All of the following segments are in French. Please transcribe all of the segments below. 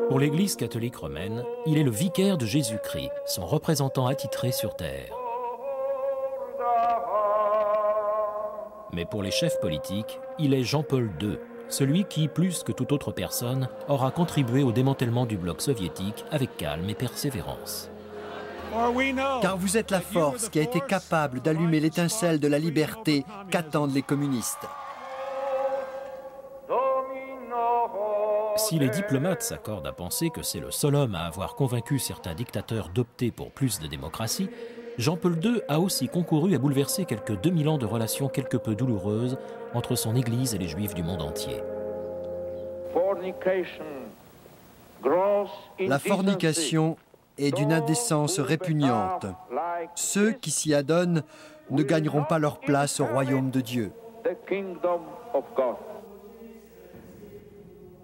Pour l'Église catholique romaine, il est le vicaire de Jésus-Christ, son représentant attitré sur terre. Mais pour les chefs politiques, il est Jean-Paul II, celui qui, plus que toute autre personne, aura contribué au démantèlement du bloc soviétique avec calme et persévérance. Car vous êtes la force qui a été capable d'allumer l'étincelle de la liberté qu'attendent les communistes. Si les diplomates s'accordent à penser que c'est le seul homme à avoir convaincu certains dictateurs d'opter pour plus de démocratie, Jean-Paul II a aussi concouru à bouleverser quelques 2000 ans de relations quelque peu douloureuses entre son Église et les Juifs du monde entier. La fornication est d'une indécence répugnante. Ceux qui s'y adonnent ne gagneront pas leur place au royaume de Dieu.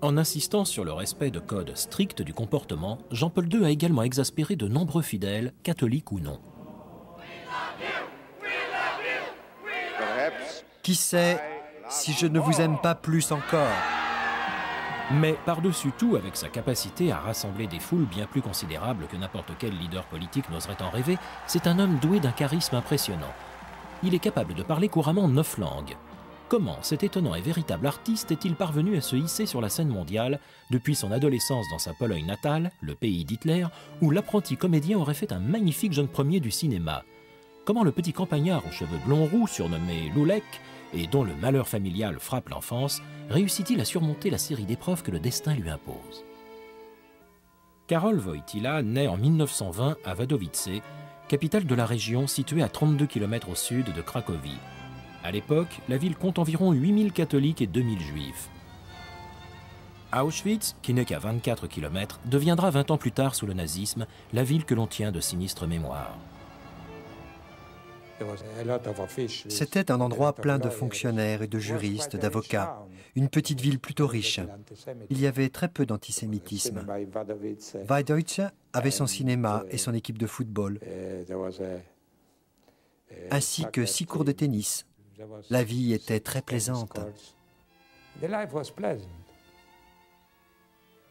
En insistant sur le respect de codes stricts du comportement, Jean-Paul II a également exaspéré de nombreux fidèles, catholiques ou non. Qui sait si je ne vous aime pas plus encore? Mais par-dessus tout, avec sa capacité à rassembler des foules bien plus considérables que n'importe quel leader politique n'oserait en rêver, c'est un homme doué d'un charisme impressionnant. Il est capable de parler couramment 9 langues. Comment cet étonnant et véritable artiste est-il parvenu à se hisser sur la scène mondiale depuis son adolescence dans sa Pologne natale, le pays d'Hitler, où l'apprenti comédien aurait fait un magnifique jeune premier du cinéma? Comment le petit campagnard aux cheveux blonds roux, surnommé Loulek, et dont le malheur familial frappe l'enfance, réussit-il à surmonter la série d'épreuves que le destin lui impose? Karol Wojtyła naît en 1920 à Wadowice, capitale de la région située à 32 km au sud de Cracovie. À l'époque, la ville compte environ 8000 catholiques et 2000 juifs. Auschwitz, qui n'est qu'à 24 km, deviendra 20 ans plus tard sous le nazisme la ville que l'on tient de sinistre mémoire. C'était un endroit plein de fonctionnaires et de juristes, d'avocats, une petite ville plutôt riche. Il y avait très peu d'antisémitisme. Wadowice avait son cinéma et son équipe de football, ainsi que 6 cours de tennis. La vie était très plaisante.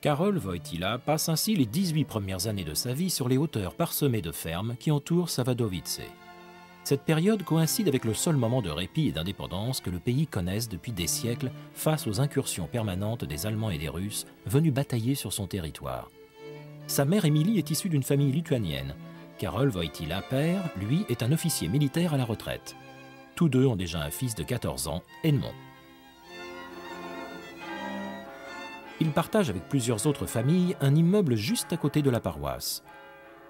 Karol Wojtyła passe ainsi les 18 premières années de sa vie sur les hauteurs parsemées de fermes qui entourent Wadowice. Cette période coïncide avec le seul moment de répit et d'indépendance que le pays connaisse depuis des siècles face aux incursions permanentes des Allemands et des Russes venus batailler sur son territoire. Sa mère Émilie est issue d'une famille lituanienne. Karol Wojtyła père, lui, est un officier militaire à la retraite. Tous deux ont déjà un fils de 14 ans, Edmond. Ils partagent avec plusieurs autres familles un immeuble juste à côté de la paroisse.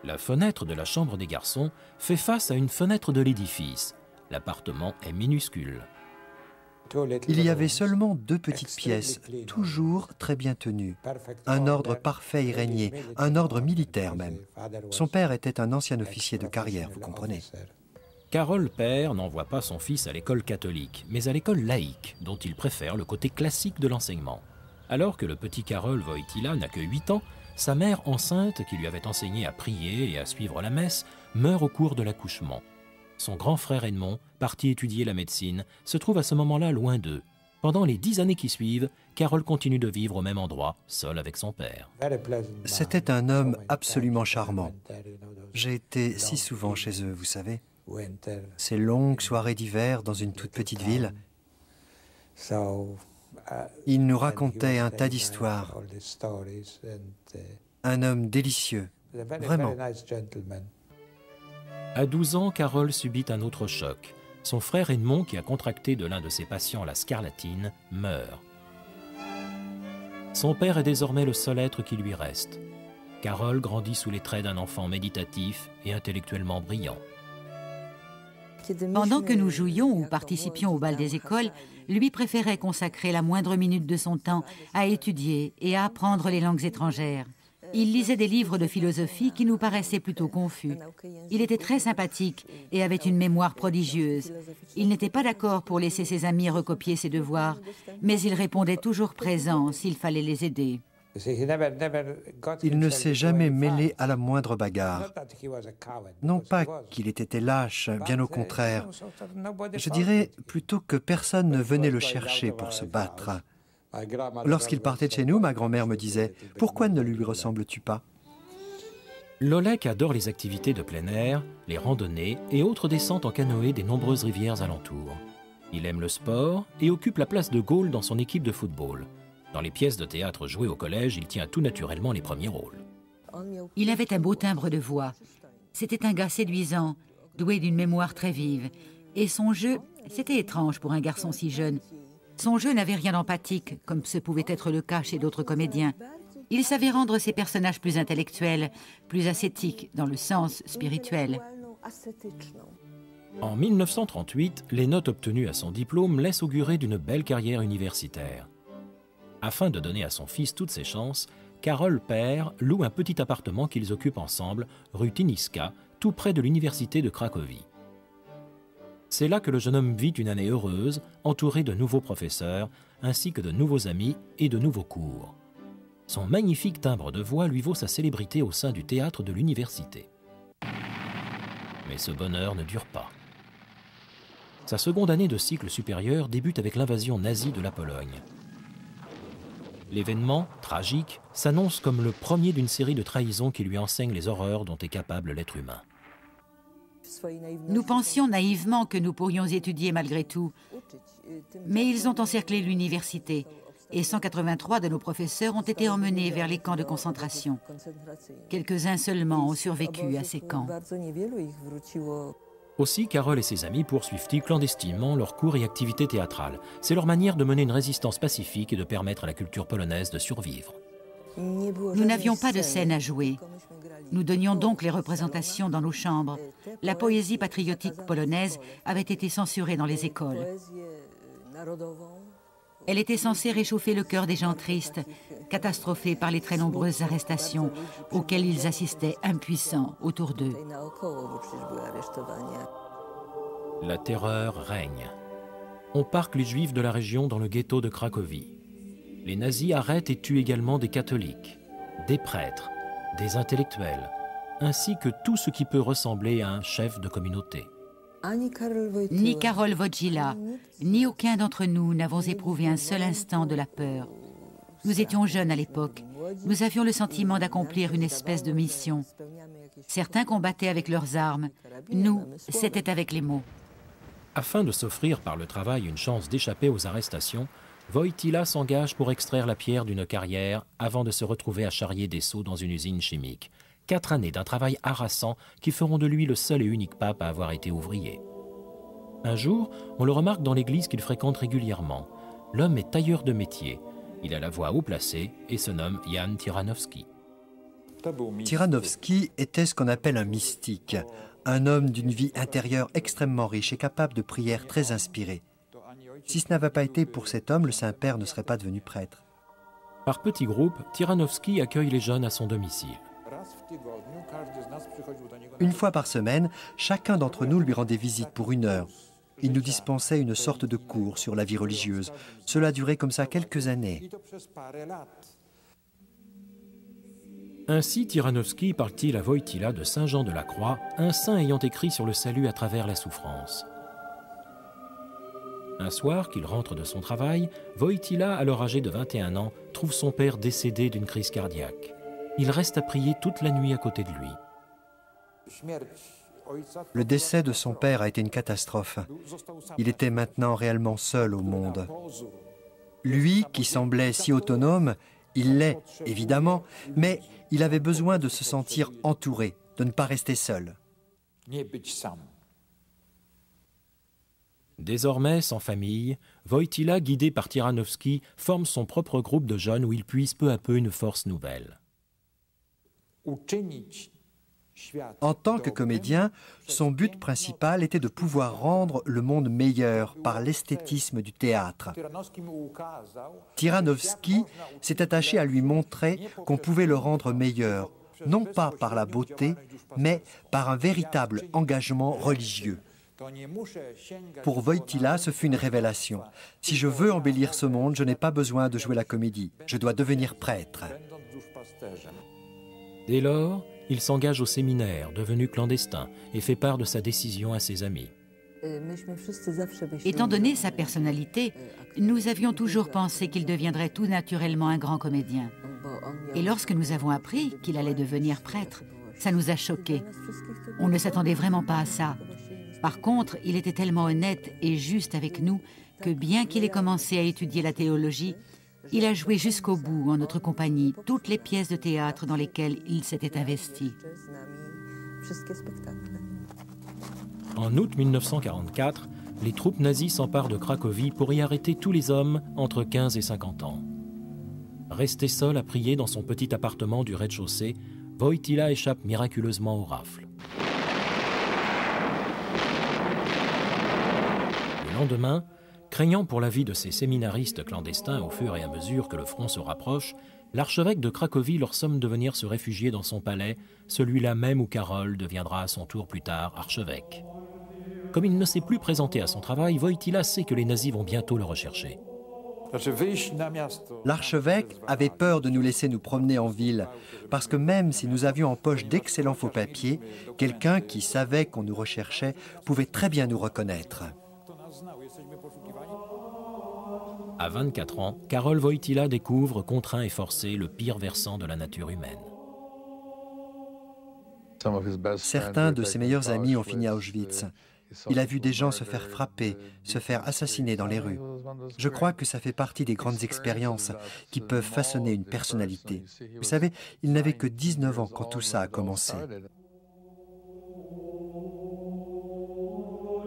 La fenêtre de la chambre des garçons fait face à une fenêtre de l'édifice. L'appartement est minuscule. Il y avait seulement 2 petites pièces, toujours très bien tenues. Un ordre parfait y régnait, un ordre militaire même. Son père était un ancien officier de carrière, vous comprenez. Karol père n'envoie pas son fils à l'école catholique, mais à l'école laïque, dont il préfère le côté classique de l'enseignement. Alors que le petit Karol Wojtyła n'a que 8 ans, sa mère enceinte, qui lui avait enseigné à prier et à suivre la messe, meurt au cours de l'accouchement. Son grand frère Edmond, parti étudier la médecine, se trouve à ce moment-là loin d'eux. Pendant les 10 années qui suivent, Karol continue de vivre au même endroit, seul avec son père. C'était un homme absolument charmant. J'ai été si souvent chez eux, vous savez. Ces longues soirées d'hiver dans une toute petite ville. Il nous racontait un tas d'histoires. Un homme délicieux, vraiment. À 12 ans, Karol subit un autre choc. Son frère Edmond, qui a contracté de l'un de ses patients la scarlatine, meurt. Son père est désormais le seul être qui lui reste. Karol grandit sous les traits d'un enfant méditatif et intellectuellement brillant. Pendant que nous jouions ou participions au bal des écoles, lui préférait consacrer la moindre minute de son temps à étudier et à apprendre les langues étrangères. Il lisait des livres de philosophie qui nous paraissaient plutôt confus. Il était très sympathique et avait une mémoire prodigieuse. Il n'était pas d'accord pour laisser ses amis recopier ses devoirs, mais il répondait toujours présent s'il fallait les aider. Il ne s'est jamais mêlé à la moindre bagarre. Non pas qu'il ait été lâche, bien au contraire. Je dirais plutôt que personne ne venait le chercher pour se battre. Lorsqu'il partait de chez nous, ma grand-mère me disait « Pourquoi ne lui ressembles-tu pas ?» Lolek adore les activités de plein air, les randonnées et autres descentes en canoë des nombreuses rivières alentours. Il aime le sport et occupe la place de Gaulle dans son équipe de football. Dans les pièces de théâtre jouées au collège, il tient tout naturellement les premiers rôles. Il avait un beau timbre de voix. C'était un gars séduisant, doué d'une mémoire très vive. Et son jeu, c'était étrange pour un garçon si jeune. Son jeu n'avait rien d'empathique, comme ce pouvait être le cas chez d'autres comédiens. Il savait rendre ses personnages plus intellectuels, plus ascétiques, dans le sens spirituel. En 1938, les notes obtenues à son diplôme laissent augurer d'une belle carrière universitaire. Afin de donner à son fils toutes ses chances, Karol père loue un petit appartement qu'ils occupent ensemble, rue Tyniska, tout près de l'université de Cracovie. C'est là que le jeune homme vit une année heureuse, entouré de nouveaux professeurs, ainsi que de nouveaux amis et de nouveaux cours. Son magnifique timbre de voix lui vaut sa célébrité au sein du théâtre de l'université. Mais ce bonheur ne dure pas. Sa seconde année de cycle supérieur débute avec l'invasion nazie de la Pologne. L'événement, tragique, s'annonce comme le premier d'une série de trahisons qui lui enseignent les horreurs dont est capable l'être humain. Nous pensions naïvement que nous pourrions étudier malgré tout, mais ils ont encerclé l'université et 183 de nos professeurs ont été emmenés vers les camps de concentration. Quelques-uns seulement ont survécu à ces camps. Aussi, Karol et ses amis poursuivent-ils clandestinement leurs cours et activités théâtrales. C'est leur manière de mener une résistance pacifique et de permettre à la culture polonaise de survivre. Nous n'avions pas de scène à jouer. Nous donnions donc les représentations dans nos chambres. La poésie patriotique polonaise avait été censurée dans les écoles. Elle était censée réchauffer le cœur des gens tristes, catastrophés par les très nombreuses arrestations auxquelles ils assistaient impuissants autour d'eux. La terreur règne. On parque les juifs de la région dans le ghetto de Cracovie. Les nazis arrêtent et tuent également des catholiques, des prêtres, des intellectuels, ainsi que tout ce qui peut ressembler à un chef de communauté. Ni Karol Wojtyła, ni aucun d'entre nous n'avons éprouvé un seul instant de la peur. Nous étions jeunes à l'époque. Nous avions le sentiment d'accomplir une espèce de mission. Certains combattaient avec leurs armes. Nous, c'était avec les mots. Afin de s'offrir par le travail une chance d'échapper aux arrestations, Wojtyła s'engage pour extraire la pierre d'une carrière avant de se retrouver à charrier des seaux dans une usine chimique. 4 années d'un travail harassant qui feront de lui le seul et unique pape à avoir été ouvrier. Un jour, on le remarque dans l'église qu'il fréquente régulièrement. L'homme est tailleur de métier. Il a la voix haut placée et se nomme Jan Tyranowski. Tyranowski était ce qu'on appelle un mystique, un homme d'une vie intérieure extrêmement riche et capable de prières très inspirées. Si ce n'avait pas été pour cet homme, le Saint-Père ne serait pas devenu prêtre. Par petits groupes, Tyranowski accueille les jeunes à son domicile. Une fois par semaine, chacun d'entre nous lui rendait visite pour 1 heure. Il nous dispensait une sorte de cours sur la vie religieuse. Cela durait comme ça quelques années. Ainsi, Tyranowski parle-t-il à Wojtyła de Saint Jean de la Croix, un saint ayant écrit sur le salut à travers la souffrance. Un soir, qu'il rentre de son travail, Wojtyła, alors âgé de 21 ans, trouve son père décédé d'une crise cardiaque. Il reste à prier toute la nuit à côté de lui. Le décès de son père a été une catastrophe. Il était maintenant réellement seul au monde. Lui, qui semblait si autonome, il l'est, évidemment, mais il avait besoin de se sentir entouré, de ne pas rester seul. Désormais sans famille, Wojtyła, guidé par Tyranowski, forme son propre groupe de jeunes où il puise peu à peu une force nouvelle. En tant que comédien, son but principal était de pouvoir rendre le monde meilleur par l'esthétisme du théâtre. Tyranowski s'est attaché à lui montrer qu'on pouvait le rendre meilleur, non pas par la beauté, mais par un véritable engagement religieux. Pour Wojtyła, ce fut une révélation. Si je veux embellir ce monde, je n'ai pas besoin de jouer la comédie. Je dois devenir prêtre. Dès lors, il s'engage au séminaire, devenu clandestin, et fait part de sa décision à ses amis. Étant donné sa personnalité, nous avions toujours pensé qu'il deviendrait tout naturellement un grand comédien. Et lorsque nous avons appris qu'il allait devenir prêtre, ça nous a choqués. On ne s'attendait vraiment pas à ça. Par contre, il était tellement honnête et juste avec nous que bien qu'il ait commencé à étudier la théologie, il a joué jusqu'au bout en notre compagnie toutes les pièces de théâtre dans lesquelles il s'était investi. En août 1944, les troupes nazies s'emparent de Cracovie pour y arrêter tous les hommes entre 15 et 50 ans. Resté seul à prier dans son petit appartement du rez-de-chaussée, Wojtyła échappe miraculeusement aux rafles. Le lendemain, craignant pour la vie de ces séminaristes clandestins au fur et à mesure que le front se rapproche, l'archevêque de Cracovie leur somme de venir se réfugier dans son palais, celui-là même où Karol deviendra à son tour plus tard archevêque. Comme il ne s'est plus présenté à son travail, Wojtyła sait que les nazis vont bientôt le rechercher. L'archevêque avait peur de nous laisser nous promener en ville, parce que même si nous avions en poche d'excellents faux papiers, quelqu'un qui savait qu'on nous recherchait pouvait très bien nous reconnaître. À 24 ans, Karol Wojtyła découvre, contraint et forcé, le pire versant de la nature humaine. Certains de ses meilleurs amis ont fini à Auschwitz. Il a vu des gens se faire frapper, se faire assassiner dans les rues. Je crois que ça fait partie des grandes expériences qui peuvent façonner une personnalité. Vous savez, il n'avait que 19 ans quand tout ça a commencé.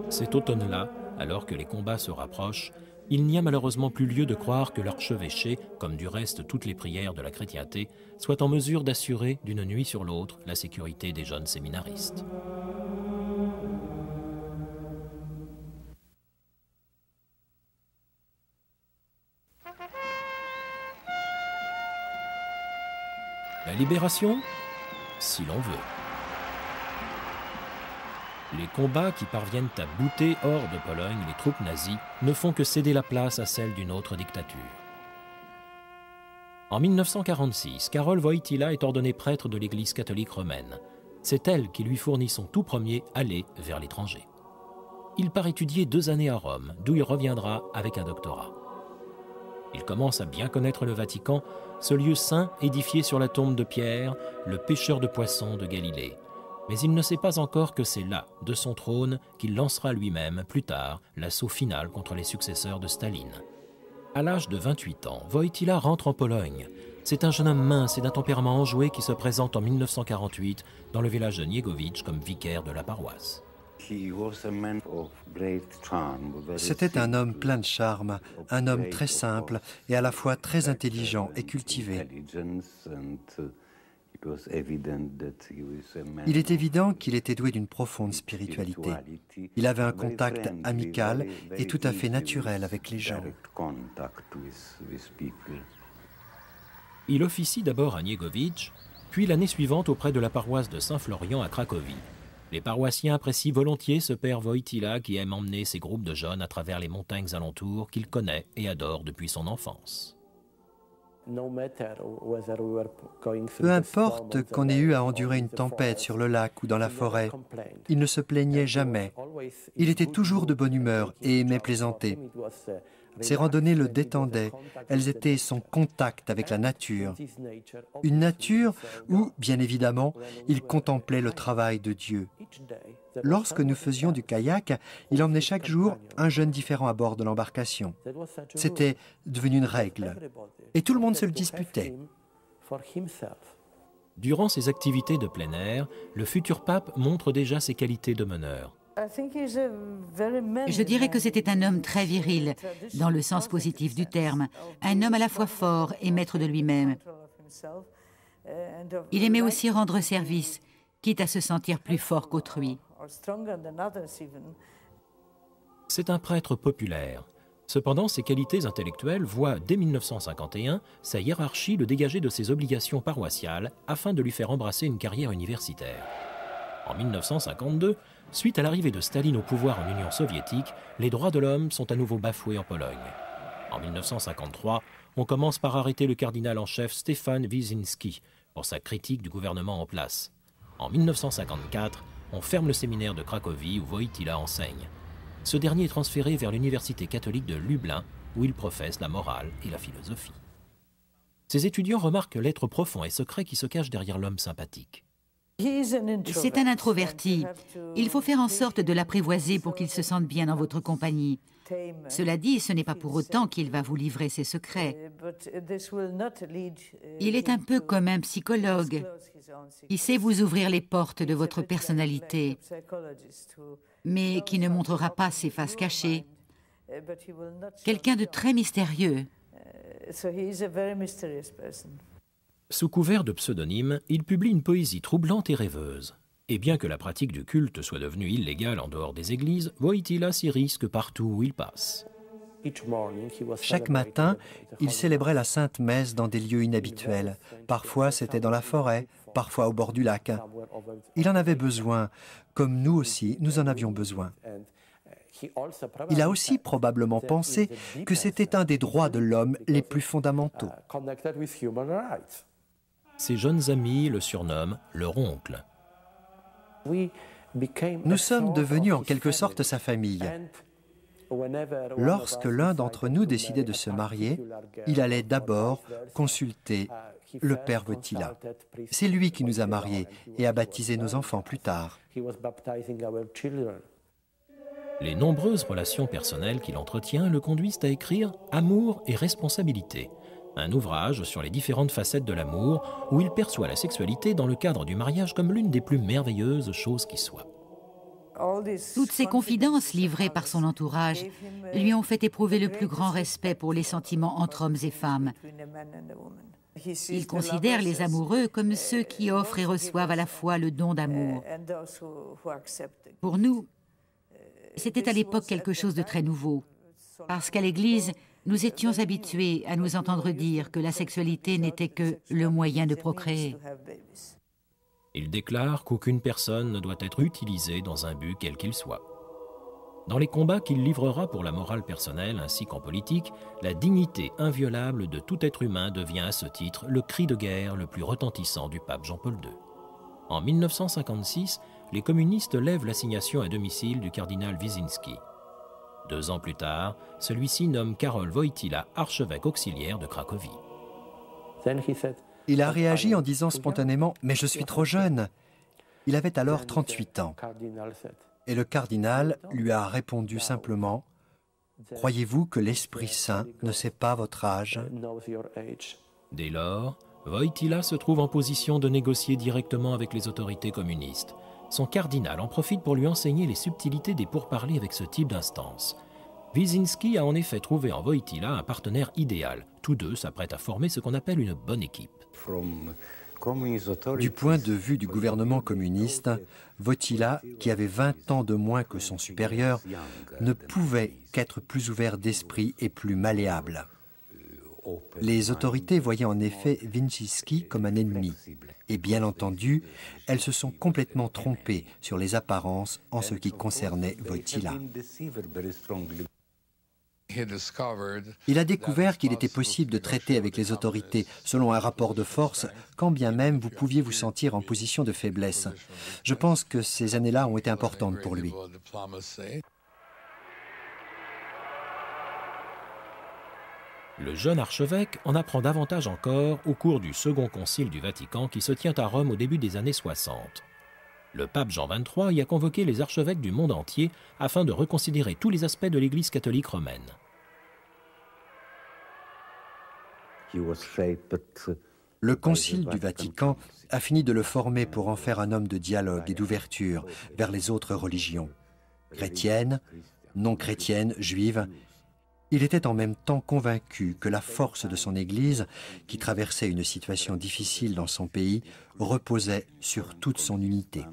Cet automne-là, alors que les combats se rapprochent, il n'y a malheureusement plus lieu de croire que l'archevêché, comme du reste toutes les prières de la chrétienté, soit en mesure d'assurer d'une nuit sur l'autre la sécurité des jeunes séminaristes. La libération, si l'on veut. Les combats qui parviennent à bouter hors de Pologne les troupes nazies ne font que céder la place à celle d'une autre dictature. En 1946, Karol Wojtyła est ordonné prêtre de l'Église catholique romaine. C'est elle qui lui fournit son tout premier aller vers l'étranger. Il part étudier 2 années à Rome, d'où il reviendra avec un doctorat. Il commence à bien connaître le Vatican, ce lieu saint édifié sur la tombe de Pierre, le pêcheur de poissons de Galilée. Mais il ne sait pas encore que c'est là, de son trône, qu'il lancera lui-même, plus tard, l'assaut final contre les successeurs de Staline. À l'âge de 28 ans, Wojtyła rentre en Pologne. C'est un jeune homme mince et d'un tempérament enjoué qui se présente en 1948 dans le village de Niegowicz comme vicaire de la paroisse. C'était un homme plein de charme, un homme très simple et à la fois très intelligent et cultivé. Il est évident qu'il était doué d'une profonde spiritualité. Il avait un contact amical et tout à fait naturel avec les gens. Il officie d'abord à Niegowicz, puis l'année suivante auprès de la paroisse de Saint-Florian à Cracovie. Les paroissiens apprécient volontiers ce père Wojtyła qui aime emmener ses groupes de jeunes à travers les montagnes alentours qu'il connaît et adore depuis son enfance. Peu importe qu'on ait eu à endurer une tempête sur le lac ou dans la forêt, il ne se plaignait jamais. Il était toujours de bonne humeur et aimait plaisanter. Ces randonnées le détendaient, elles étaient son contact avec la nature. Une nature où, bien évidemment, il contemplait le travail de Dieu. Lorsque nous faisions du kayak, il emmenait chaque jour un jeune différent à bord de l'embarcation. C'était devenu une règle. Et tout le monde se le disputait. Durant ses activités de plein air, le futur pape montre déjà ses qualités de meneur. Je dirais que c'était un homme très viril, dans le sens positif du terme, un homme à la fois fort et maître de lui-même. Il aimait aussi rendre service, quitte à se sentir plus fort qu'autrui. C'est un prêtre populaire. Cependant, ses qualités intellectuelles voient, dès 1951, sa hiérarchie le dégager de ses obligations paroissiales afin de lui faire embrasser une carrière universitaire. En 1952, suite à l'arrivée de Staline au pouvoir en Union soviétique, les droits de l'homme sont à nouveau bafoués en Pologne. En 1953, on commence par arrêter le cardinal en chef Stefan Wyszynski pour sa critique du gouvernement en place. En 1954, on ferme le séminaire de Cracovie où Wojtyła enseigne. ce dernier est transféré vers l'université catholique de Lublin, où il professe la morale et la philosophie. Ses étudiants remarquent l'être profond et secret qui se cache derrière l'homme sympathique. C'est un introverti. Il faut faire en sorte de l'apprivoiser pour qu'il se sente bien dans votre compagnie. Cela dit, ce n'est pas pour autant qu'il va vous livrer ses secrets. Il est un peu comme un psychologue. Il sait vous ouvrir les portes de votre personnalité, mais qui ne montrera pas ses faces cachées. Quelqu'un de très mystérieux. Sous couvert de pseudonyme, il publie une poésie troublante et rêveuse. Et bien que la pratique du culte soit devenue illégale en dehors des églises, Wojtyła s'y risque partout où il passe. Chaque matin, il célébrait la Sainte Messe dans des lieux inhabituels. Parfois, c'était dans la forêt, parfois au bord du lac. Il en avait besoin, comme nous aussi, nous en avions besoin. Il a aussi probablement pensé que c'était un des droits de l'homme les plus fondamentaux. Ses jeunes amis le surnomment leur oncle. Nous sommes devenus en quelque sorte sa famille. Lorsque l'un d'entre nous décidait de se marier, il allait d'abord consulter le père Wojtyła. C'est lui qui nous a mariés et a baptisé nos enfants plus tard. Les nombreuses relations personnelles qu'il entretient le conduisent à écrire « Amour et responsabilité », un ouvrage sur les différentes facettes de l'amour où il perçoit la sexualité dans le cadre du mariage comme l'une des plus merveilleuses choses qui soient. Toutes ces confidences livrées par son entourage lui ont fait éprouver le plus grand respect pour les sentiments entre hommes et femmes. Il considère les amoureux comme ceux qui offrent et reçoivent à la fois le don d'amour. Pour nous, c'était à l'époque quelque chose de très nouveau, parce qu'à l'Église, nous étions habitués à nous entendre dire que la sexualité n'était que le moyen de procréer. Il déclare qu'aucune personne ne doit être utilisée dans un but quel qu'il soit. Dans les combats qu'il livrera pour la morale personnelle ainsi qu'en politique, la dignité inviolable de tout être humain devient à ce titre le cri de guerre le plus retentissant du pape Jean-Paul II. En 1956, les communistes lèvent l'assignation à domicile du cardinal Wyszynski. 2 ans plus tard, celui-ci nomme Karol Wojtyła archevêque auxiliaire de Cracovie. Il a réagi en disant spontanément « Mais je suis trop jeune ». Il avait alors 38 ans. Et le cardinal lui a répondu simplement « Croyez-vous que l'Esprit Saint ne sait pas votre âge ?» Dès lors, Wojtyła se trouve en position de négocier directement avec les autorités communistes. Son cardinal en profite pour lui enseigner les subtilités des pourparlers avec ce type d'instance. Wyszynski a en effet trouvé en Wojtyła un partenaire idéal. Tous deux s'apprêtent à former ce qu'on appelle une bonne équipe. Du point de vue du gouvernement communiste, Wojtyła, qui avait 20 ans de moins que son supérieur, ne pouvait qu'être plus ouvert d'esprit et plus malléable. Les autorités voyaient en effet Wyszynski comme un ennemi. Et bien entendu, elles se sont complètement trompées sur les apparences en ce qui concernait Wojtyła. Il a découvert qu'il était possible de traiter avec les autorités selon un rapport de force, quand bien même vous pouviez vous sentir en position de faiblesse. Je pense que ces années-là ont été importantes pour lui. Le jeune archevêque en apprend davantage encore au cours du Second Concile du Vatican qui se tient à Rome au début des années 60. Le pape Jean XXIII y a convoqué les archevêques du monde entier afin de reconsidérer tous les aspects de l'Église catholique romaine. Le Concile du Vatican a fini de le former pour en faire un homme de dialogue et d'ouverture vers les autres religions, chrétiennes, non chrétiennes, juives. Il était en même temps convaincu que la force de son Église, qui traversait une situation difficile dans son pays, reposait sur toute son unité.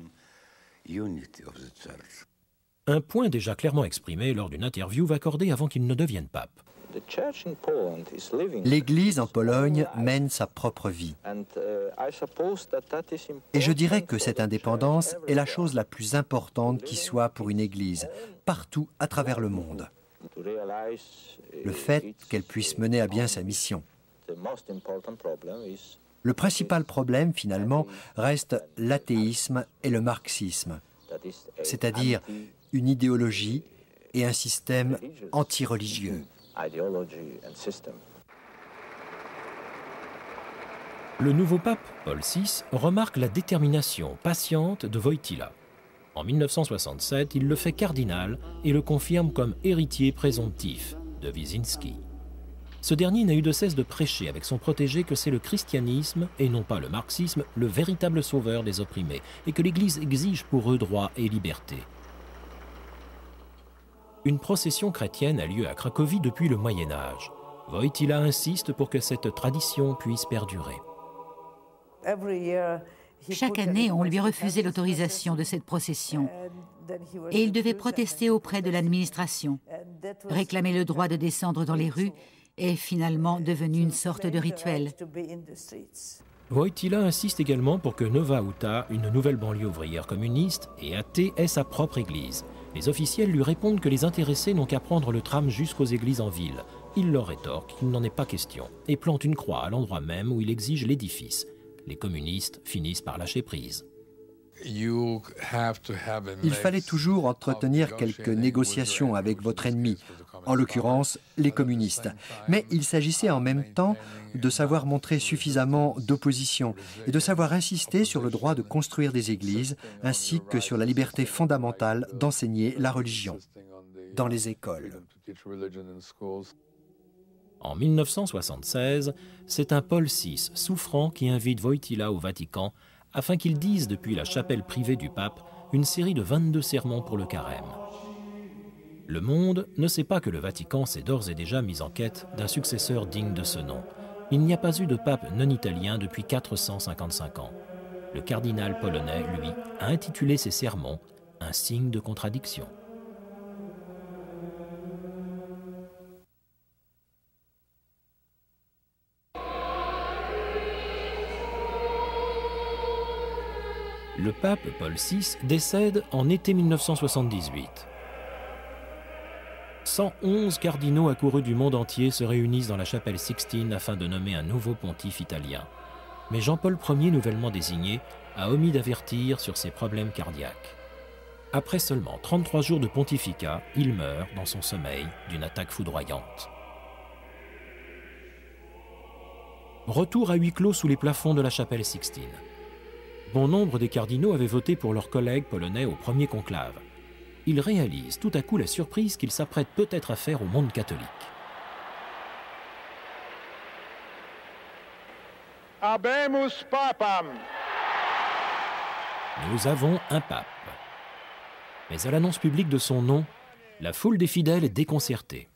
Un point déjà clairement exprimé lors d'une interview accordée avant qu'il ne devienne pape. L'Église en Pologne mène sa propre vie. Et je dirais que cette indépendance est la chose la plus importante qui soit pour une Église, partout à travers le monde. Le fait qu'elle puisse mener à bien sa mission. Le principal problème, finalement, reste l'athéisme et le marxisme, c'est-à-dire une idéologie et un système anti-religieux. Le nouveau pape, Paul VI, remarque la détermination patiente de Wojtyła. En 1967, il le fait cardinal et le confirme comme héritier présomptif de Wyszynski. Ce dernier n'a eu de cesse de prêcher avec son protégé que c'est le christianisme, et non pas le marxisme, le véritable sauveur des opprimés, et que l'Église exige pour eux droit et liberté. Une procession chrétienne a lieu à Cracovie depuis le Moyen-Âge. Wojtyła insiste pour que cette tradition puisse perdurer. Chaque année, on lui refusait l'autorisation de cette procession et il devait protester auprès de l'administration. Réclamer le droit de descendre dans les rues est finalement devenu une sorte de rituel. Wojtyła insiste également pour que Nowa Huta, une nouvelle banlieue ouvrière communiste et athée, ait sa propre église. Les officiels lui répondent que les intéressés n'ont qu'à prendre le tram jusqu'aux églises en ville. Il leur rétorque qu'il n'en est pas question et plante une croix à l'endroit même où il exige l'édifice. Les communistes finissent par lâcher prise. Il fallait toujours entretenir quelques négociations avec votre ennemi, en l'occurrence les communistes. Mais il s'agissait en même temps de savoir montrer suffisamment d'opposition et de savoir insister sur le droit de construire des églises ainsi que sur la liberté fondamentale d'enseigner la religion dans les écoles. En 1976, c'est un Paul VI souffrant qui invite Wojtyła au Vatican afin qu'il dise depuis la chapelle privée du pape une série de 22 sermons pour le carême. Le monde ne sait pas que le Vatican s'est d'ores et déjà mis en quête d'un successeur digne de ce nom. Il n'y a pas eu de pape non italien depuis 455 ans. Le cardinal polonais, lui, a intitulé ses sermons « Un signe de contradiction ». Le pape Paul VI décède en été 1978. 111 cardinaux accourus du monde entier se réunissent dans la chapelle Sixtine afin de nommer un nouveau pontife italien. Mais Jean-Paul Ier, nouvellement désigné, a omis d'avertir sur ses problèmes cardiaques. Après seulement 33 jours de pontificat, il meurt dans son sommeil d'une attaque foudroyante. Retour à huis clos sous les plafonds de la chapelle Sixtine. Bon nombre des cardinaux avaient voté pour leurs collègues polonais au premier conclave. Ils réalisent tout à coup la surprise qu'ils s'apprêtent peut-être à faire au monde catholique. Habemus papam. Nous avons un pape. Mais à l'annonce publique de son nom, la foule des fidèles est déconcertée.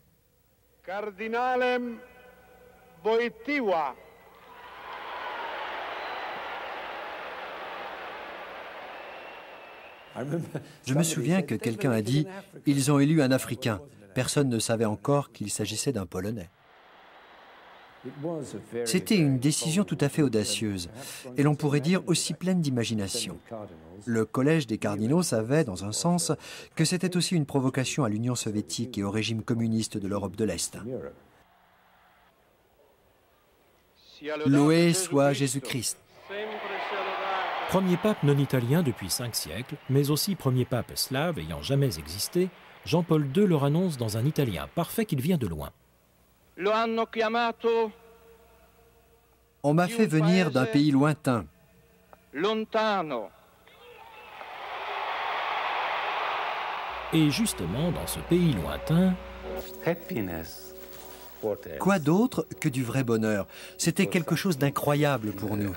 Cardinalem Wojtyła. Je me souviens que quelqu'un a dit « Ils ont élu un Africain ». Personne ne savait encore qu'il s'agissait d'un Polonais. C'était une décision tout à fait audacieuse, et l'on pourrait dire aussi pleine d'imagination. Le collège des cardinaux savait, dans un sens, que c'était aussi une provocation à l'Union soviétique et au régime communiste de l'Europe de l'Est. Loué soit Jésus-Christ. Premier pape non italien depuis 5 siècles, mais aussi premier pape slave ayant jamais existé, Jean-Paul II leur annonce dans un italien parfait qu'il vient de loin. On m'a fait venir d'un pays lointain. Et justement, dans ce pays lointain, quoi d'autre que du vrai bonheur? C'était quelque chose d'incroyable pour nous.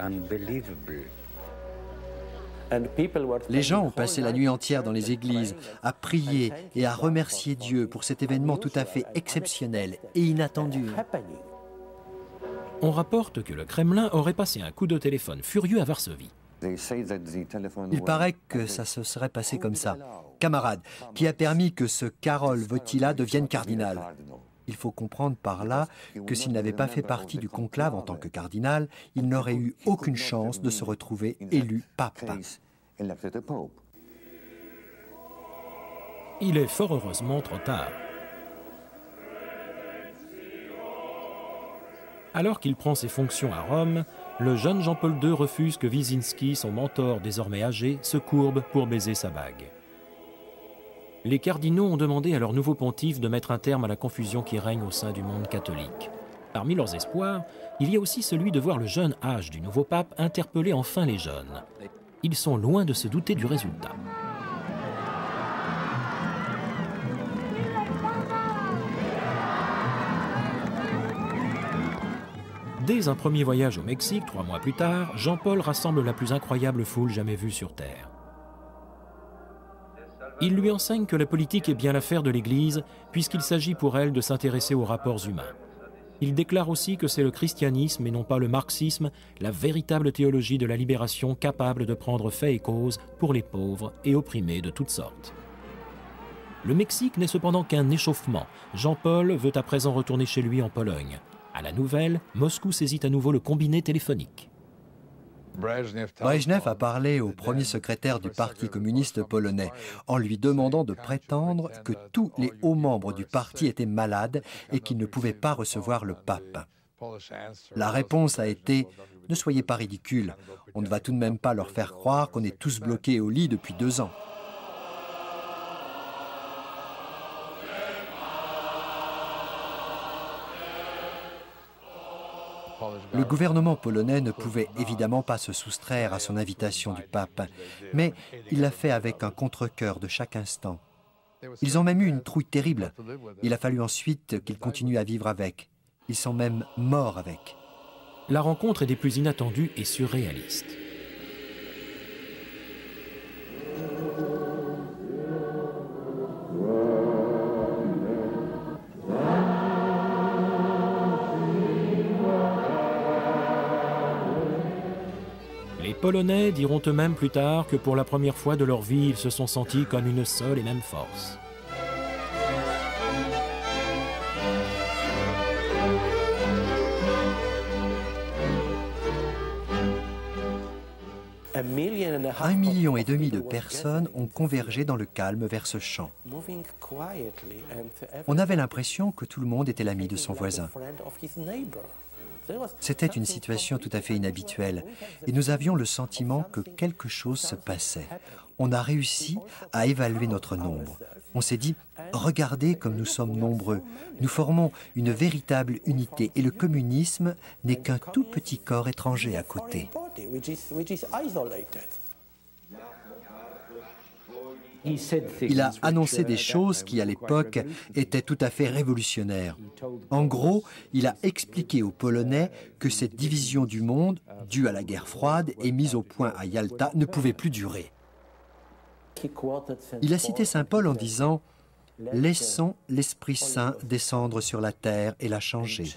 Les gens ont passé la nuit entière dans les églises, à prier et à remercier Dieu pour cet événement tout à fait exceptionnel et inattendu. On rapporte que le Kremlin aurait passé un coup de téléphone furieux à Varsovie. Il paraît que ça se serait passé comme ça. Camarade, qui a permis que ce Karol Wojtyła devienne cardinal. Il faut comprendre par là que s'il n'avait pas fait partie du conclave en tant que cardinal, il n'aurait eu aucune chance de se retrouver élu pape. Il est fort heureusement trop tard. Alors qu'il prend ses fonctions à Rome, le jeune Jean-Paul II refuse que Wyszynski, son mentor désormais âgé, se courbe pour baiser sa bague. Les cardinaux ont demandé à leur nouveau pontife de mettre un terme à la confusion qui règne au sein du monde catholique. Parmi leurs espoirs, il y a aussi celui de voir le jeune âge du nouveau pape interpeller enfin les jeunes. Ils sont loin de se douter du résultat. Dès un premier voyage au Mexique, 3 mois plus tard, Jean-Paul rassemble la plus incroyable foule jamais vue sur Terre. Il lui enseigne que la politique est bien l'affaire de l'Église, puisqu'il s'agit pour elle de s'intéresser aux rapports humains. Il déclare aussi que c'est le christianisme et non pas le marxisme, la véritable théologie de la libération capable de prendre fait et cause pour les pauvres et opprimés de toutes sortes. Le Mexique n'est cependant qu'un échauffement. Jean-Paul veut à présent retourner chez lui en Pologne. À la nouvelle, Moscou saisit à nouveau le combiné téléphonique. Brejnev a parlé au premier secrétaire du Parti communiste polonais en lui demandant de prétendre que tous les hauts membres du parti étaient malades et qu'ils ne pouvaient pas recevoir le pape. La réponse a été « Ne soyez pas ridicules, on ne va tout de même pas leur faire croire qu'on est tous bloqués au lit depuis 2 ans. » Le gouvernement polonais ne pouvait évidemment pas se soustraire à son invitation du pape, mais il l'a fait avec un contre-cœur de chaque instant. Ils ont même eu une trouille terrible. Il a fallu ensuite qu'ils continuent à vivre avec. Ils sont même morts avec. La rencontre est des plus inattendues et surréalistes. Les Polonais diront eux-mêmes plus tard que pour la première fois de leur vie, ils se sont sentis comme une seule et même force. « 1,5 million de personnes ont convergé dans le calme vers ce champ. On avait l'impression que tout le monde était l'ami de son voisin. C'était une situation tout à fait inhabituelle et nous avions le sentiment que quelque chose se passait. On a réussi à évaluer notre nombre. On s'est dit, regardez comme nous sommes nombreux. Nous formons une véritable unité et le communisme n'est qu'un tout petit corps étranger à côté. Il a annoncé des choses qui, à l'époque, étaient tout à fait révolutionnaires. En gros, il a expliqué aux Polonais que cette division du monde, due à la guerre froide et mise au point à Yalta, ne pouvait plus durer. Il a cité Saint Paul en disant « Laissons l'Esprit Saint descendre sur la terre et la changer ».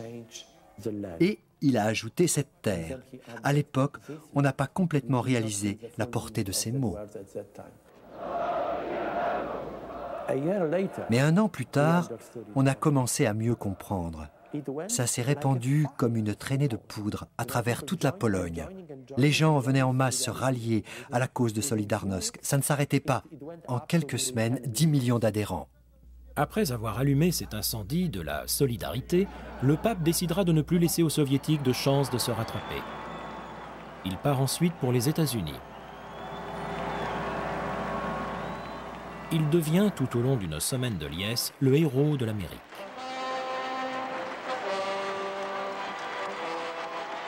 Et il a ajouté cette terre. À l'époque, on n'a pas complètement réalisé la portée de ces mots. Mais 1 an plus tard, on a commencé à mieux comprendre. Ça s'est répandu comme une traînée de poudre à travers toute la Pologne. Les gens venaient en masse se rallier à la cause de Solidarnosc. Ça ne s'arrêtait pas. En quelques semaines, 10 millions d'adhérents. Après avoir allumé cet incendie de la solidarité, le pape décidera de ne plus laisser aux soviétiques de chance de se rattraper. Il part ensuite pour les États-Unis. Il devient, tout au long d'une semaine de liesse, le héros de l'Amérique.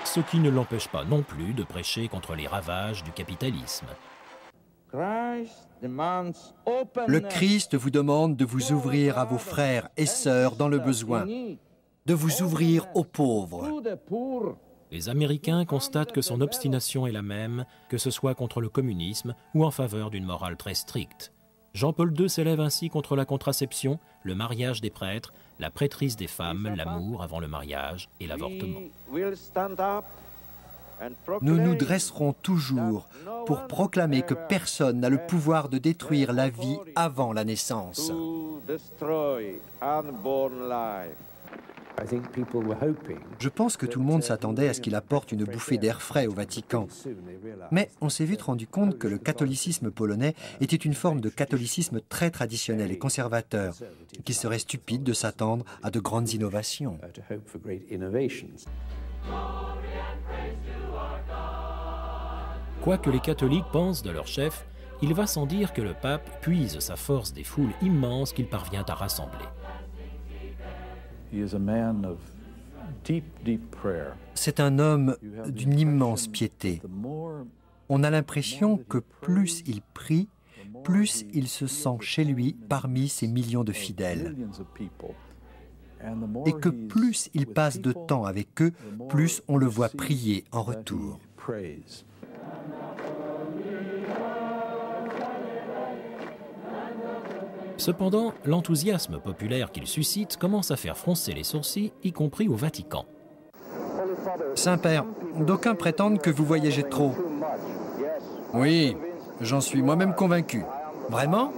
Ce qui ne l'empêche pas non plus de prêcher contre les ravages du capitalisme. Le Christ vous demande de vous ouvrir à vos frères et sœurs dans le besoin, de vous ouvrir aux pauvres. Les Américains constatent que son obstination est la même, que ce soit contre le communisme ou en faveur d'une morale très stricte. Jean-Paul II s'élève ainsi contre la contraception, le mariage des prêtres, la prêtrise des femmes, l'amour avant le mariage et l'avortement. Nous nous dresserons toujours pour proclamer que personne n'a le pouvoir de détruire la vie avant la naissance. Je pense que tout le monde s'attendait à ce qu'il apporte une bouffée d'air frais au Vatican. Mais on s'est vite rendu compte que le catholicisme polonais était une forme de catholicisme très traditionnel et conservateur, qu'il serait stupide de s'attendre à de grandes innovations. Quoi que les catholiques pensent de leur chef, il va sans dire que le pape puise sa force des foules immenses qu'il parvient à rassembler. C'est un homme d'une immense piété. On a l'impression que plus il prie, plus il se sent chez lui parmi ces millions de fidèles. Et que plus il passe de temps avec eux, plus on le voit prier en retour. Cependant, l'enthousiasme populaire qu'il suscite commence à faire froncer les sourcils, y compris au Vatican. Saint-Père, d'aucuns prétendent que vous voyagez trop. Oui, j'en suis moi-même convaincu. Vraiment?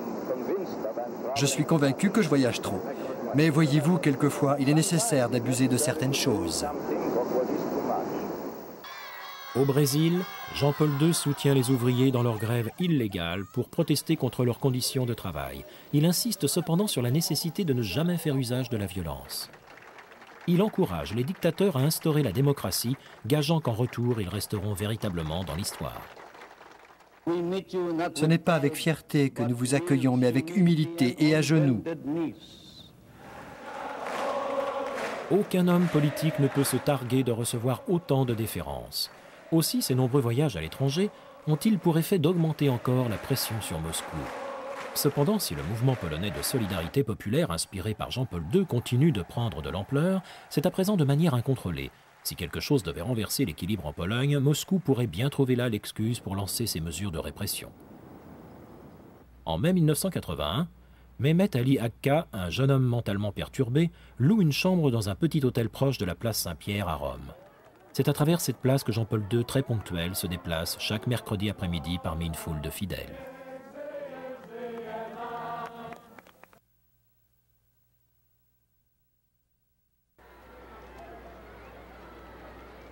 Je suis convaincu que je voyage trop. Mais voyez-vous, quelquefois, il est nécessaire d'abuser de certaines choses. Au Brésil, Jean-Paul II soutient les ouvriers dans leur grève illégale pour protester contre leurs conditions de travail. Il insiste cependant sur la nécessité de ne jamais faire usage de la violence. Il encourage les dictateurs à instaurer la démocratie, gageant qu'en retour, ils resteront véritablement dans l'histoire. Ce n'est pas avec fierté que nous vous accueillons, mais avec humilité et à genoux. Aucun homme politique ne peut se targuer de recevoir autant de déférence. Aussi, ces nombreux voyages à l'étranger ont-ils pour effet d'augmenter encore la pression sur Moscou. Cependant, si le mouvement polonais de solidarité populaire inspiré par Jean-Paul II continue de prendre de l'ampleur, c'est à présent de manière incontrôlée. Si quelque chose devait renverser l'équilibre en Pologne, Moscou pourrait bien trouver là l'excuse pour lancer ses mesures de répression. En mai 1981, Mehmet Ali Akka, un jeune homme mentalement perturbé, loue une chambre dans un petit hôtel proche de la place Saint-Pierre à Rome. C'est à travers cette place que Jean-Paul II, très ponctuel, se déplace chaque mercredi après-midi parmi une foule de fidèles.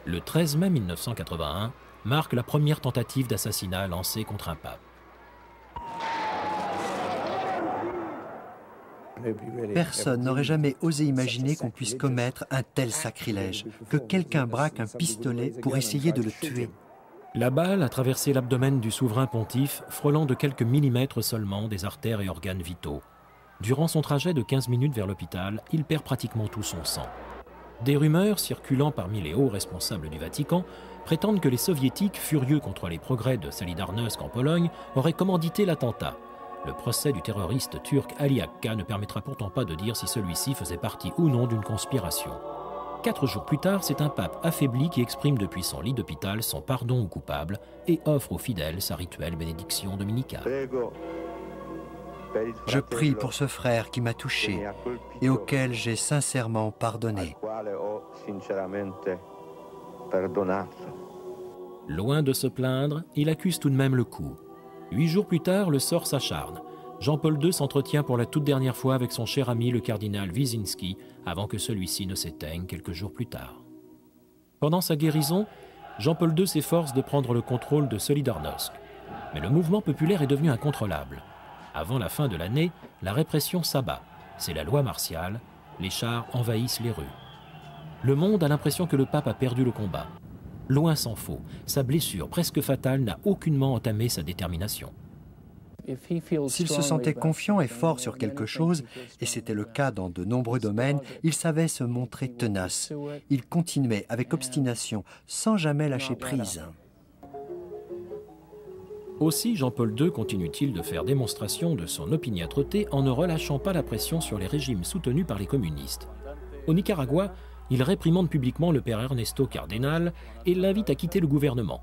Le 13 mai 1981 marque la première tentative d'assassinat lancée contre un pape. Personne n'aurait jamais osé imaginer qu'on puisse commettre un tel sacrilège, que quelqu'un braque un pistolet pour essayer de le tuer. La balle a traversé l'abdomen du souverain pontife, frôlant de quelques millimètres seulement des artères et organes vitaux. Durant son trajet de 15 minutes vers l'hôpital, il perd pratiquement tout son sang. Des rumeurs circulant parmi les hauts responsables du Vatican prétendent que les soviétiques, furieux contre les progrès de Solidarność en Pologne, auraient commandité l'attentat. Le procès du terroriste turc Ali Akka ne permettra pourtant pas de dire si celui-ci faisait partie ou non d'une conspiration. 4 jours plus tard, c'est un pape affaibli qui exprime depuis son lit d'hôpital son pardon aux coupables et offre aux fidèles sa rituelle bénédiction dominicale. Je prie pour ce frère qui m'a touché et auquel j'ai sincèrement pardonné. Loin de se plaindre, il accuse tout de même le coup. 8 jours plus tard, le sort s'acharne. Jean-Paul II s'entretient pour la toute dernière fois avec son cher ami le cardinal Wyszynski avant que celui-ci ne s'éteigne quelques jours plus tard. Pendant sa guérison, Jean-Paul II s'efforce de prendre le contrôle de Solidarność. Mais le mouvement populaire est devenu incontrôlable. Avant la fin de l'année, la répression s'abat. C'est la loi martiale, les chars envahissent les rues. Le monde a l'impression que le pape a perdu le combat. Loin s'en faut, sa blessure presque fatale n'a aucunement entamé sa détermination. S'il se sentait confiant et fort sur quelque chose, et c'était le cas dans de nombreux domaines, il savait se montrer tenace. Il continuait avec obstination, sans jamais lâcher prise. Aussi, Jean-Paul II continue-t-il de faire démonstration de son opiniâtreté en ne relâchant pas la pression sur les régimes soutenus par les communistes. Au Nicaragua, il réprimande publiquement le père Ernesto Cardenal et l'invite à quitter le gouvernement.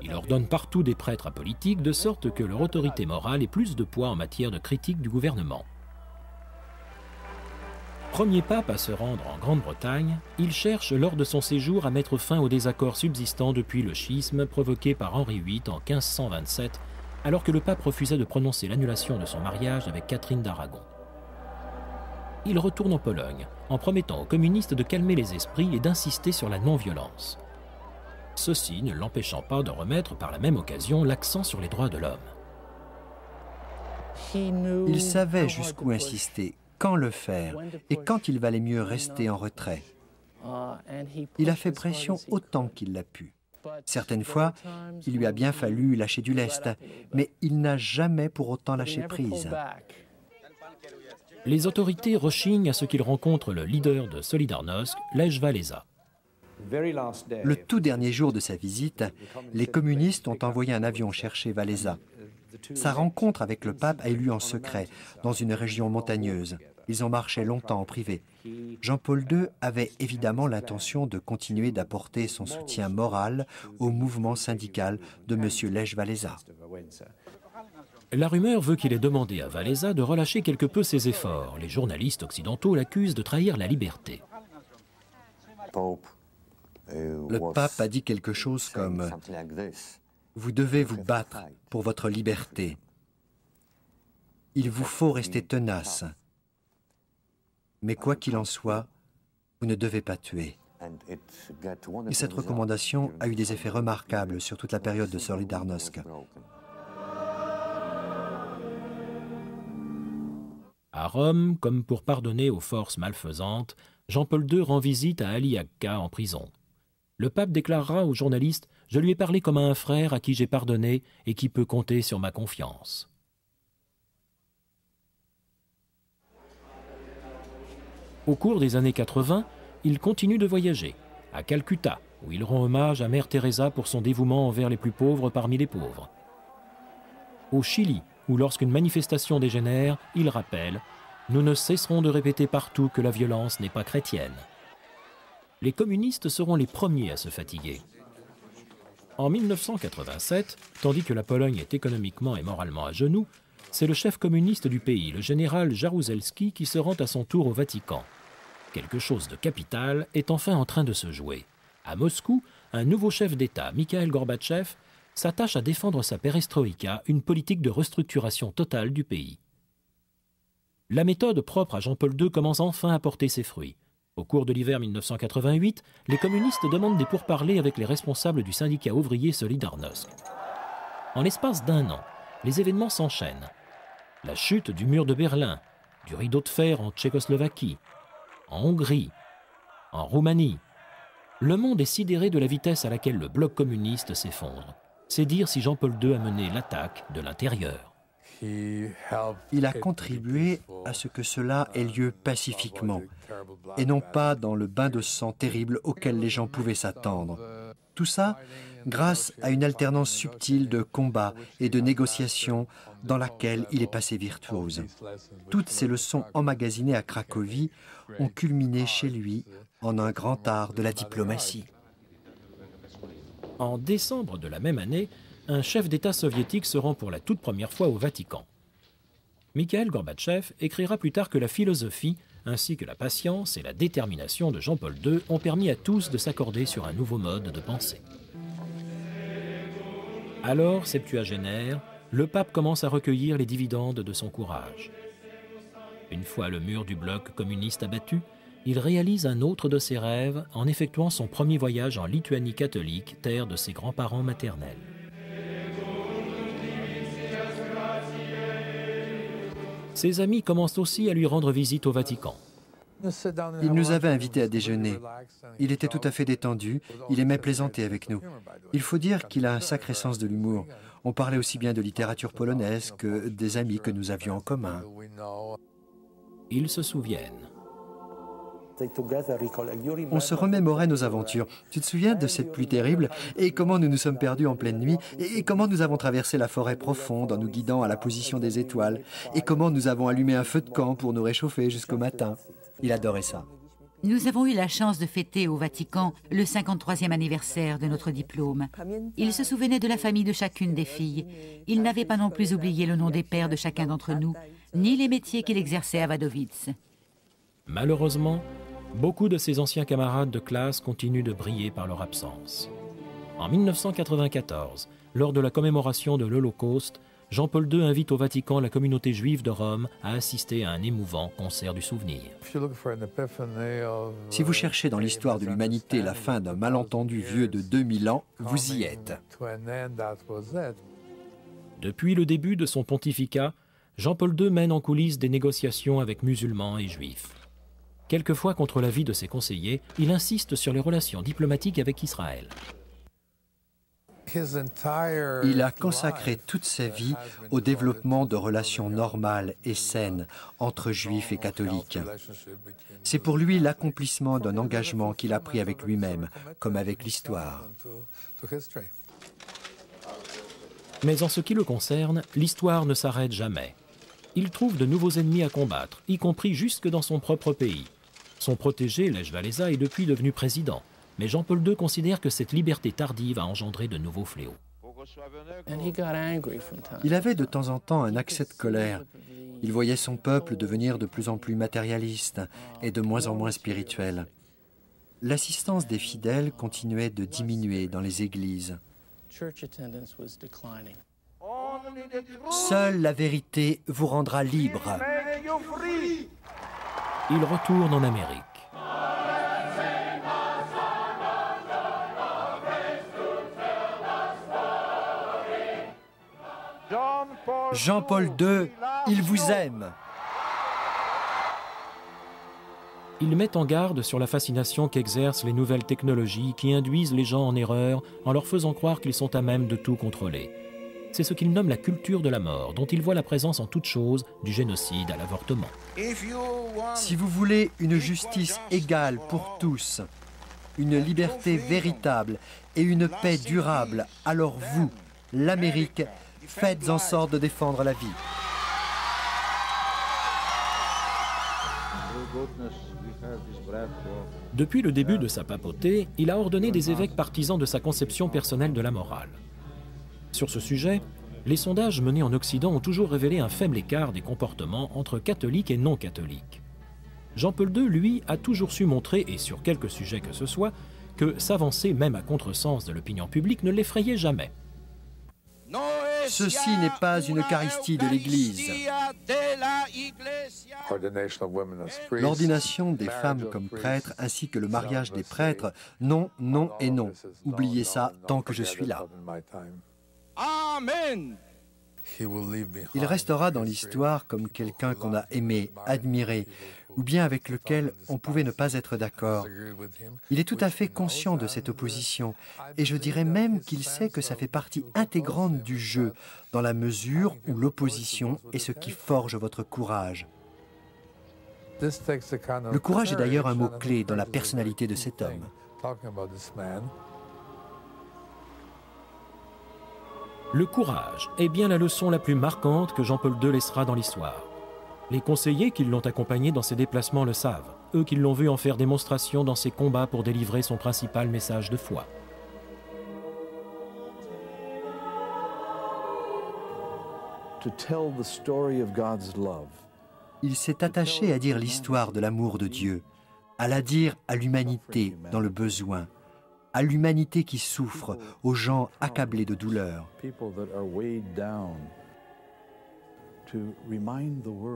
Il ordonne partout des prêtres apolitiques de sorte que leur autorité morale ait plus de poids en matière de critique du gouvernement. Premier pape à se rendre en Grande-Bretagne, il cherche lors de son séjour à mettre fin aux désaccords subsistants depuis le schisme provoqué par Henri VIII en 1527, alors que le pape refusait de prononcer l'annulation de son mariage avec Catherine d'Aragon. Il retourne en Pologne, en promettant aux communistes de calmer les esprits et d'insister sur la non-violence. Ceci ne l'empêchant pas de remettre par la même occasion l'accent sur les droits de l'homme. Il savait jusqu'où insister, quand le faire et quand il valait mieux rester en retrait. Il a fait pression autant qu'il l'a pu. Certaines fois, il lui a bien fallu lâcher du lest, mais il n'a jamais pour autant lâché prise. Les autorités rechignent à ce qu'il rencontre le leader de Solidarnosc, Lech Walesa. Le tout dernier jour de sa visite, les communistes ont envoyé un avion chercher Walesa. Sa rencontre avec le pape a eu lieu en secret, dans une région montagneuse. Ils ont marché longtemps en privé. Jean-Paul II avait évidemment l'intention de continuer d'apporter son soutien moral au mouvement syndical de M. Lech Walesa. La rumeur veut qu'il ait demandé à Walesa de relâcher quelque peu ses efforts. Les journalistes occidentaux l'accusent de trahir la liberté. Le pape a dit quelque chose comme « Vous devez vous battre pour votre liberté. Il vous faut rester tenace. Mais quoi qu'il en soit, vous ne devez pas tuer. » Et cette recommandation a eu des effets remarquables sur toute la période de Solidarnosc. À Rome, comme pour pardonner aux forces malfaisantes, Jean-Paul II rend visite à Ali Agca en prison. Le pape déclarera aux journalistes « Je lui ai parlé comme à un frère à qui j'ai pardonné et qui peut compter sur ma confiance. » Au cours des années 80, il continue de voyager, à Calcutta, où il rend hommage à Mère Teresa pour son dévouement envers les plus pauvres parmi les pauvres. Au Chili, où lorsqu'une manifestation dégénère, il rappelle « Nous ne cesserons de répéter partout que la violence n'est pas chrétienne. » Les communistes seront les premiers à se fatiguer. En 1987, tandis que la Pologne est économiquement et moralement à genoux, c'est le chef communiste du pays, le général Jaruzelski, qui se rend à son tour au Vatican. Quelque chose de capital est enfin en train de se jouer. À Moscou, un nouveau chef d'État, Mikhaïl Gorbatchev, s'attache à défendre sa perestroïka, une politique de restructuration totale du pays. La méthode propre à Jean-Paul II commence enfin à porter ses fruits. Au cours de l'hiver 1988, les communistes demandent des pourparlers avec les responsables du syndicat ouvrier Solidarnosc. En l'espace d'un an, les événements s'enchaînent. La chute du mur de Berlin, du rideau de fer en Tchécoslovaquie, en Hongrie, en Roumanie. Le monde est sidéré de la vitesse à laquelle le bloc communiste s'effondre. C'est dire si Jean-Paul II a mené l'attaque de l'intérieur. Il a contribué à ce que cela ait lieu pacifiquement, et non pas dans le bain de sang terrible auquel les gens pouvaient s'attendre. Tout ça grâce à une alternance subtile de combats et de négociations dans laquelle il est passé virtuose. Toutes ces leçons emmagasinées à Cracovie ont culminé chez lui en un grand art de la diplomatie. En décembre de la même année, un chef d'État soviétique se rend pour la toute première fois au Vatican. Mikhaïl Gorbatchev écrira plus tard que la philosophie, ainsi que la patience et la détermination de Jean-Paul II ont permis à tous de s'accorder sur un nouveau mode de pensée. Alors, septuagénaire, le pape commence à recueillir les dividendes de son courage. Une fois le mur du bloc communiste abattu, il réalise un autre de ses rêves en effectuant son premier voyage en Lituanie catholique, terre de ses grands-parents maternels. Ses amis commencent aussi à lui rendre visite au Vatican. Il nous avait invités à déjeuner. Il était tout à fait détendu, il aimait plaisanter avec nous. Il faut dire qu'il a un sacré sens de l'humour. On parlait aussi bien de littérature polonaise que des amis que nous avions en commun. Ils se souviennent. On se remémorait nos aventures. Tu te souviens de cette pluie terrible et comment nous nous sommes perdus en pleine nuit et comment nous avons traversé la forêt profonde en nous guidant à la position des étoiles et comment nous avons allumé un feu de camp pour nous réchauffer jusqu'au matin. Il adorait ça. Nous avons eu la chance de fêter au Vatican le 53e anniversaire de notre diplôme. Il se souvenait de la famille de chacune des filles. Il n'avait pas non plus oublié le nom des pères de chacun d'entre nous, ni les métiers qu'il exerçait à Wadowice. Malheureusement, beaucoup de ses anciens camarades de classe continuent de briller par leur absence. En 1994, lors de la commémoration de l'Holocauste, Jean-Paul II invite au Vatican la communauté juive de Rome à assister à un émouvant concert du souvenir. Si vous cherchez dans l'histoire de l'humanité la fin d'un malentendu vieux de 2000 ans, vous y êtes. Depuis le début de son pontificat, Jean-Paul II mène en coulisses des négociations avec musulmans et juifs. Quelquefois contre l'avis de ses conseillers, il insiste sur les relations diplomatiques avec Israël. Il a consacré toute sa vie au développement de relations normales et saines entre juifs et catholiques. C'est pour lui l'accomplissement d'un engagement qu'il a pris avec lui-même, comme avec l'histoire. Mais en ce qui le concerne, l'histoire ne s'arrête jamais. Il trouve de nouveaux ennemis à combattre, y compris jusque dans son propre pays. Son protégé, Lech Walesa, est depuis devenu président. Mais Jean-Paul II considère que cette liberté tardive a engendré de nouveaux fléaux. Il avait de temps en temps un accès de colère. Il voyait son peuple devenir de plus en plus matérialiste et de moins en moins spirituel. L'assistance des fidèles continuait de diminuer dans les églises. Seule la vérité vous rendra libre. Il retourne en Amérique. Jean-Paul II, il vous aime. Il met en garde sur la fascination qu'exercent les nouvelles technologies qui induisent les gens en erreur en leur faisant croire qu'ils sont à même de tout contrôler. C'est ce qu'il nomme la culture de la mort, dont il voit la présence en toute chose, du génocide à l'avortement. Si vous voulez une justice égale pour tous, une liberté véritable et une paix durable, alors vous, l'Amérique, faites en sorte de défendre la vie. Depuis le début de sa papauté, il a ordonné des évêques partisans de sa conception personnelle de la morale. Sur ce sujet, les sondages menés en Occident ont toujours révélé un faible écart des comportements entre catholiques et non-catholiques. Jean-Paul II, lui, a toujours su montrer, et sur quelque sujet que ce soit, que s'avancer même à contresens de l'opinion publique ne l'effrayait jamais. Ceci n'est pas une eucharistie de l'Église. L'ordination des femmes comme prêtres ainsi que le mariage des prêtres, non, non et non. Oubliez ça tant que je suis là. Amen. Il restera dans l'histoire comme quelqu'un qu'on a aimé, admiré, ou bien avec lequel on pouvait ne pas être d'accord. Il est tout à fait conscient de cette opposition, et je dirais même qu'il sait que ça fait partie intégrante du jeu, dans la mesure où l'opposition est ce qui forge votre courage. Le courage est d'ailleurs un mot-clé dans la personnalité de cet homme. Le courage est bien la leçon la plus marquante que Jean-Paul II laissera dans l'histoire. Les conseillers qui l'ont accompagné dans ses déplacements le savent, eux qui l'ont vu en faire démonstration dans ses combats pour délivrer son principal message de foi. Il s'est attaché à dire l'histoire de l'amour de Dieu, à la dire à l'humanité dans le besoin, à l'humanité qui souffre, aux gens accablés de douleur,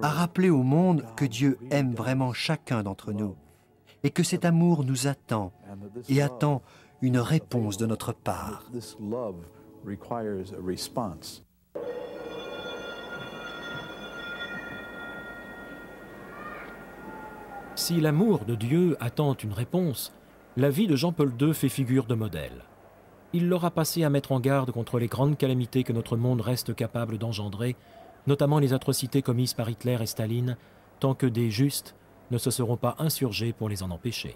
à rappeler au monde que Dieu aime vraiment chacun d'entre nous et que cet amour nous attend et attend une réponse de notre part. Si l'amour de Dieu attend une réponse, la vie de Jean-Paul II fait figure de modèle. Il l'aura passé à mettre en garde contre les grandes calamités que notre monde reste capable d'engendrer, notamment les atrocités commises par Hitler et Staline, tant que des justes ne se seront pas insurgés pour les en empêcher.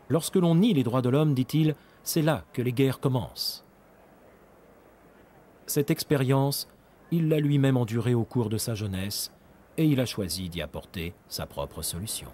Lorsque l'on nie les droits de l'homme, dit-il, c'est là que les guerres commencent. Cette expérience, il l'a lui-même endurée au cours de sa jeunesse, et il a choisi d'y apporter sa propre solution.